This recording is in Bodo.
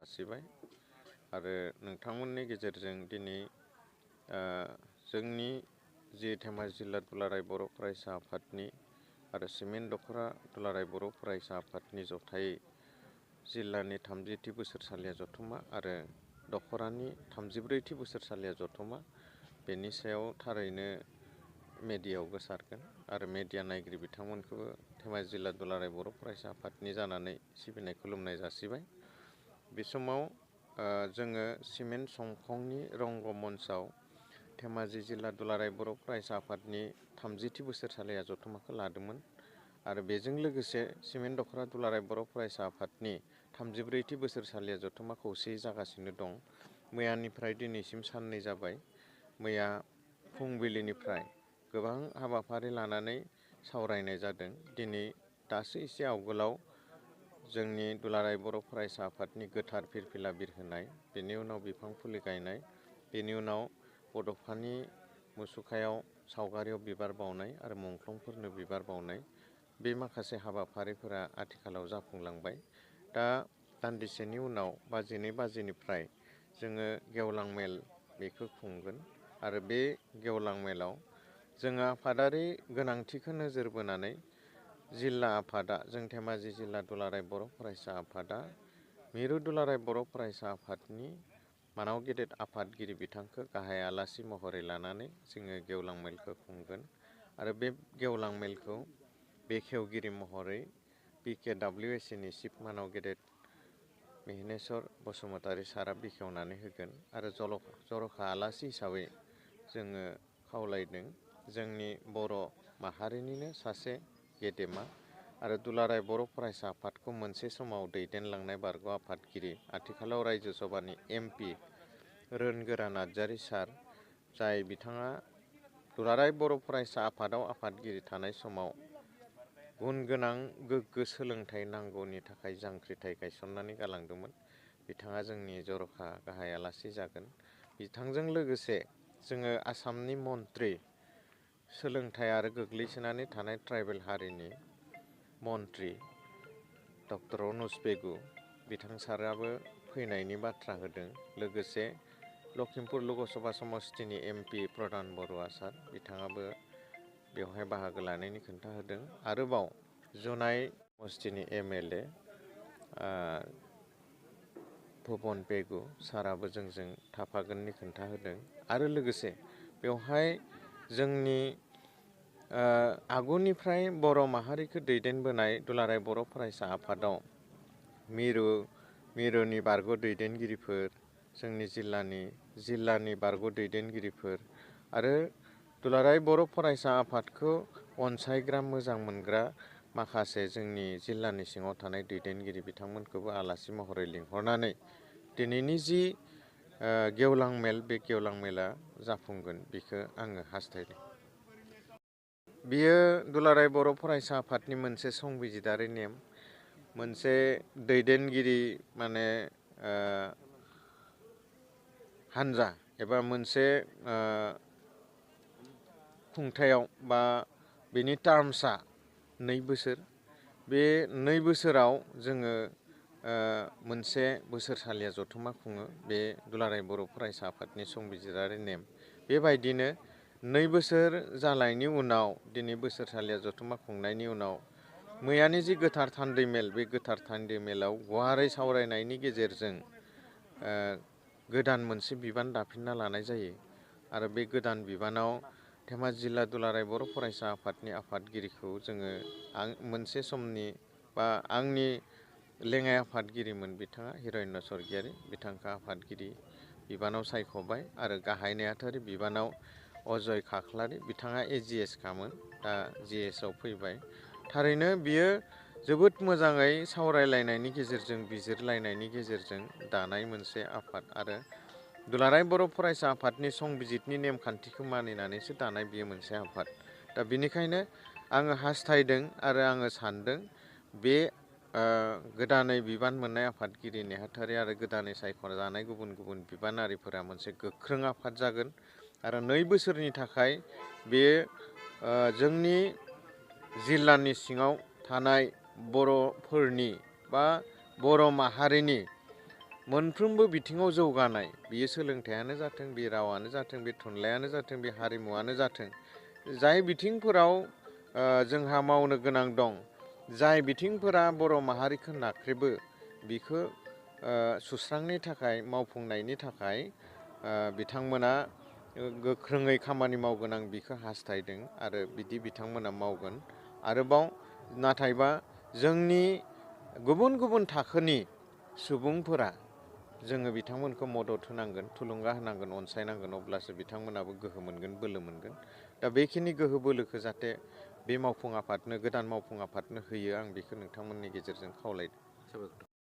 जासिबाय आरो नोंथांमोननि गेजेरजों दिनै जोंनि जि धेमाजि जिल्ला दुलाराय बर' फरायसा आफादनि आरो सिमेन्ट दख'रा दुलाराय बर' फरायसा आफादनि जथायै जिल्लानि 30थि बोसोरसालिया जथुमा आरो दख'रानि 34थि बोसोरसालिया जथुमा बेनि सायाव थारैनो मेडियायाव गोसारगोन आरो मेडिया नायगिरि बिथांमोनखौबो धेमाजि जिल्ला दुलाराय बर' फरायसा आफादनि जानानै सिबिनाय खुलुमनाय जासिबाय। बे समाव जोङो सिमेन्ट संखंनि रंगमन्चआव धेमाजि जिल्ला दुलाराय बर' फरायसा आफादनि 30थि बोसोरसालिया जथुमाखौ लादोंमोन आरो बेजों लोगोसे सिमेन्ट दख'रा दुलाराय बर' फरायसा आफादनि 34थि बोसोरसालिया जथुमा खौसेयै जागासिनो दं। मैयानिफ्राय दिनैसिम साननै जाबाय। मैया फुंबिलिनिफ्राय गोबां हाबाफारि लानानै सावरायनाय जादों। दिनै दासो एसे आवगोलाव जोंनि दुलाराय बर' फरायसा आफादनि गोथार फिरफिला बिरहोनाय, बेनि उनाव बिफां फुलि गायनाय, बेनि उनाव बड'फानि मुसुखायाव सावगारियाव बिबार बावनाय आरो मुंख्लंफोरनो बिबार बावनाय, बे माखासे हाबाफारिफोरा आथिखालाव जाफुंलांबाय। दा दान्दिसेनि उनाव 2 बाजिनिफ्राय जोङो गेवलां मेल बेखौ खुंगोन आरो बे गेवलां मेलाव जोङो आफादारि गोनांथिखौ नोजोर बोनानै जिल्ला आफादा, जों धेमाजि जिल्ला दुलाराय बर' फरायसा आफादा मिरु दुलाराय बर' फरायसा आफादनि मानाव गेदेर आफादगिरि बिथांखौ गाहाय आलासि महरै लानानै जोङो गेवलां मेलखौ खुंगोन आरो बे गेवलां मेलखौ बेखेवगिरि महरै PKWSनि चिफ मानाव गेदेर मिहिनेश्वर बसुमतारी सारा बेखेवनानै होगोन आरो जर'खा आलासि हिसाबै जोङो खावलायदों जोंनि बर' माहारिनिनो सासे गेदेमा आरो दुलाराय बर' फरायसा आफादखौ मोनसे समाव दैदेनलांनाय बारग' आफादगिरि, आथिखालाव रायजो सभानि MP रोनगोरा नार्जारी सार, जाय बिथाङा दुलाराय बर' फरायसा आफादाव आफादगिरि थानाय समाव गुन गोनां गोग्गो सोलोंथाइ नांगौनि थाखाय जांख्रिथाय गायसननानै गालांदोंमोन। बिथाङा जोंनि जर'खा गाहाय आलासि जागोन। बिथांजों लोगोसे जोङो आसामनि मन्त्रि, सोलोंथाइ आरो गोग्लैसोनानै थानाय ट्राइबेल हारिनि मन्त्रि डक्टर अनुज पेगु बिथां साराबो फैनायनि बाथ्रा होदों। लोगोसे लखिमपुर लकसभा समस्तिनि MP प्रधान बरुवा सार, बिथाङाबो बेवहाय बाहागो लानायनि खोन्था होदों। आरोबाव जनाय समस्तिनि MLA भुबन पेगु साराबो जोंजों थाफागोननि खोन्था होदों आरो लोगोसे बेवहाय जोंनि आगुनिफ्राय बर' माहारिखौ दैदेनबोनाय दुलाराय बर' फरायसा आफादाव मिरुनि बारग' दैदेनगिरिफोर, जोंनि जिल्लानि बारग' दैदेनगिरिफोर आरो दुलाराय बर' फरायसा आफादखौ अनसायग्रा मोजां मोनग्रा माखासे जोंनि जिल्लानि सिङाव थानाय दैदेनगिरि बिथांमोनखौबो आलासि महरै लिंहरनानै दिनैनि जि गेवलां मेल, बे गेवलां मेला जाफुंगोन बेखौ आङो हास्थायदों। बियो दुलाराय बर' फरायसा आफादनि मोनसे संबिजिदारि नेम, मोनसे दैदेनगिरि माने हानजा एबा मोनसे खुंथायाव बा बेनि टार्मसआ 2 बोसोर। बे 2 बोसोराव जोङो मोनसे बोसोरसालिया जथुमा खुङो। बे दुलाराय बर' फरायसा आफादनि संबिजिरारि नेम। बेबायदिनो 2 बोसोर जानायनि उनाव दिनै बोसोरसालिया जथुमा खुंनायनि उनाव मैयानि जि गोथार थान्दै मेल, बे गोथार थान्दै मेलाव गुवारै सावरायनायनि गेजेरजों गोदान मोनसे बिबान दाफिनना लानाय जायो आरो बे गोदान बिबानाव धेमाजि जिल्ला दुलाराय बर' फरायसा आफादनि आफादगिरिखौ जोङो मोनसे समनि बा आंनि लेङाइ आफादगिरिमोन बिथाङा हिरण्य स्वर्गियारि, बिथांखौ आफादगिरि बिबानाव सायख'बाय आरो गाहाय नेहाथारि बिबानाव अजय खाख्लारि, बिथाङा AGS खामोन, दा GS आव फैबाय। थारैनो बियो जोबोद मोजाङै सावरायलायनायनि गेजेरजों, बिजिरलायनायनि गेजेरजों दानाय मोनसे आफाद आरो दुलाराय बर' फरायसा आफादनि संबिजितनि नेमखान्थिखौ मानिनानैसो दानाय बियो मोनसे आफाद। दा बिनिखायनो आङो हास्थायदों आरो आङो सानदों बे गोदानै बिबान मोननाय आफादगिरि नेहाथारि आरो गोदानै सायख'जानाय गुबुन गुबुन बिबानारिफोरा मोनसे गोख्रों आफाद जागोन आरो 2 बोसोरनि थाखाय बे जोंनि जिल्लानि सिङाव थानाय बर'फोरनि बा बर' माहारिनि मोनफ्रोमबो बिथिङाव जौगानाय, बियो सोलोंथायानो जाथों, बे रावानो जाथों, बे थुनलाइयानो जाथों, बे हारिमुवानो जाथों, जाय बिथिंफोराव जोंहा मावनो गोनां दं, जाय बिथिंफोरा बर' माहारिखौ नाख्रेबो, बिखौ सुस्रांनो थाखाय, मावफुंनायनि थाखाय बिथांमोना गोख्रोङै खामानि मावगोन, आं बिखौ हास्थायदों आरो बिदि बिथांमोना मावगोन। आरोबाव नाथायबा जोंनि गुबुन गुबुन थाखोनि सुबुंफोरा जोङो बिथांमोनखौ मदद होनांगोन, थुलुंगा होनांगोन, अनसायनांगोन, अब्लासो बिथांमोनाबो गोहो मोनगोन, बोलो मोनगोन। दा बेखिनि गोहो बोलोखौ जाहाथे बे मावफुं आफादनो, गोदान मावफुं आफादनो होयो, आं बेखौ नोंथांमोननि गेजेरजों खावलायदों।